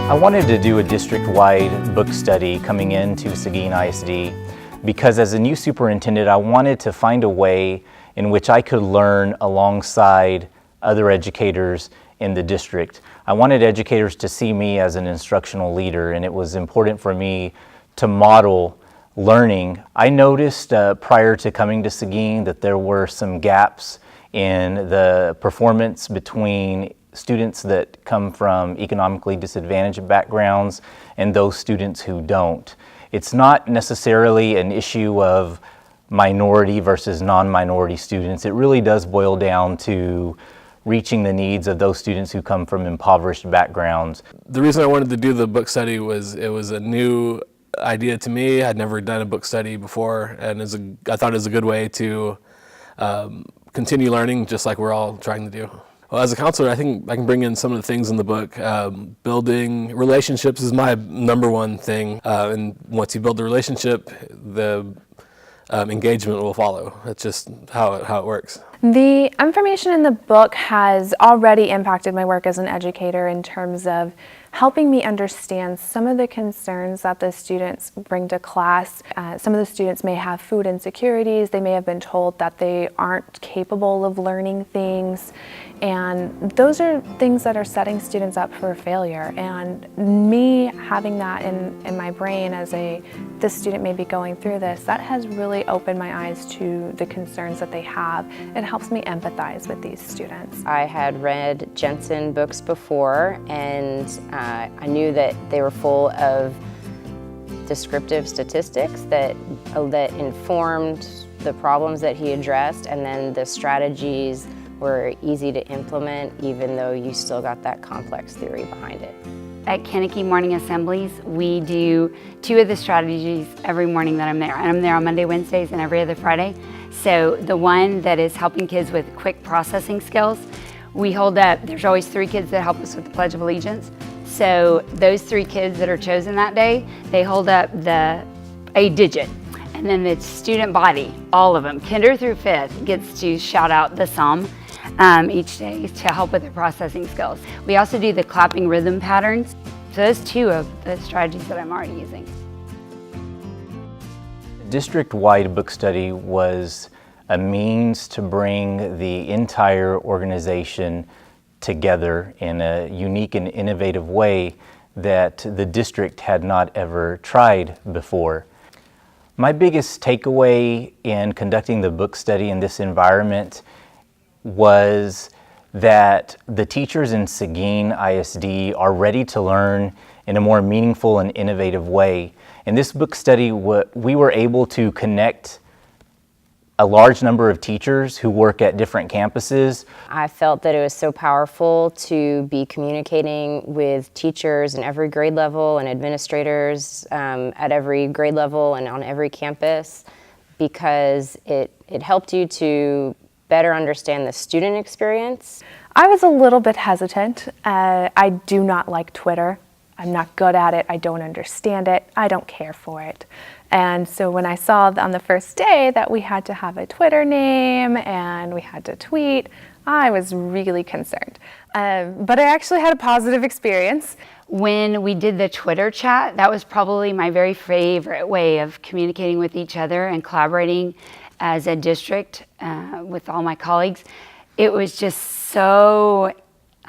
I wanted to do a district-wide book study coming into Seguin ISD because as a new superintendent, I wanted to find a way in which I could learn alongside other educators in the district. I wanted educators to see me as an instructional leader, and it was important for me to model learning. I noticed prior to coming to Seguin that there were some gaps in the performance between students that come from economically disadvantaged backgrounds and those students who don't. It's not necessarily an issue of minority versus non-minority students. It really does boil down to reaching the needs of those students who come from impoverished backgrounds. The reason I wanted to do the book study was it was a new idea to me. I'd never done a book study before, and I thought it was a good way to continue learning, just like we're all trying to do. Well, as a counselor, I think I can bring in some of the things in the book. Building relationships is my number one thing, and once you build the relationship, the engagement will follow. That's just how it works. The information in the book has already impacted my work as an educator in terms of helping me understand some of the concerns that the students bring to class. Some of the students may have food insecurities. They may have been told that they aren't capable of learning things. And those are things that are setting students up for failure. And me having that in my brain as this student may be going through this, that has really opened my eyes to the concerns that they have. It helps me empathize with these students. I had read Jensen books before, and I knew that they were full of descriptive statistics that informed the problems that he addressed, and then the strategies were easy to implement even though you still got that complex theory behind it. At Kankakee Morning Assemblies, we do 2 of the strategies every morning that I'm there. And I'm there on Monday, Wednesdays, and every other Friday. So the one that is helping kids with quick processing skills, we hold up, there's always 3 kids that help us with the Pledge of Allegiance. So those 3 kids that are chosen that day, they hold up a digit. And then the student body, all of them, kinder through 5th, gets to shout out the psalm each day to help with their processing skills. We also do the clapping rhythm patterns. So those 2 of the strategies that I'm already using. District-wide book study was a means to bring the entire organization together in a unique and innovative way that the district had not ever tried before. My biggest takeaway in conducting the book study in this environment was that the teachers in Seguin ISD are ready to learn in a more meaningful and innovative way. In this book study, we were able to connect a large number of teachers who work at different campuses. I felt that it was so powerful to be communicating with teachers in every grade level and administrators at every grade level and on every campus, because it helped you to better understand the student experience. I was a little bit hesitant. I do not like Twitter. I'm not good at it. I don't understand it. I don't care for it. And so when I saw on the first day that we had to have a Twitter name and we had to tweet, I was really concerned. But I actually had a positive experience. When we did the Twitter chat, that was probably my very favorite way of communicating with each other and collaborating as a district with all my colleagues. It was just so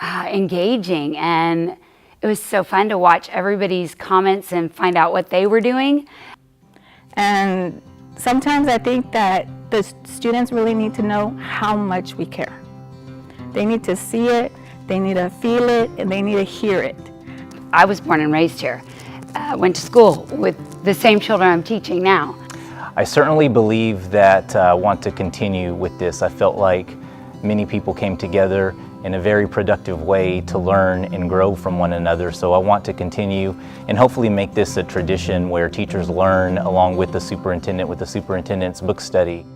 engaging, and it was so fun to watch everybody's comments and find out what they were doing. And sometimes I think that the students really need to know how much we care. They need to see it, they need to feel it, and they need to hear it. I was born and raised here. Went to school with the same children I'm teaching now. I certainly believe that I want to continue with this. I felt like many people came together in a very productive way to learn and grow from one another. So I want to continue and hopefully make this a tradition where teachers learn along with the superintendent with the superintendent's book study.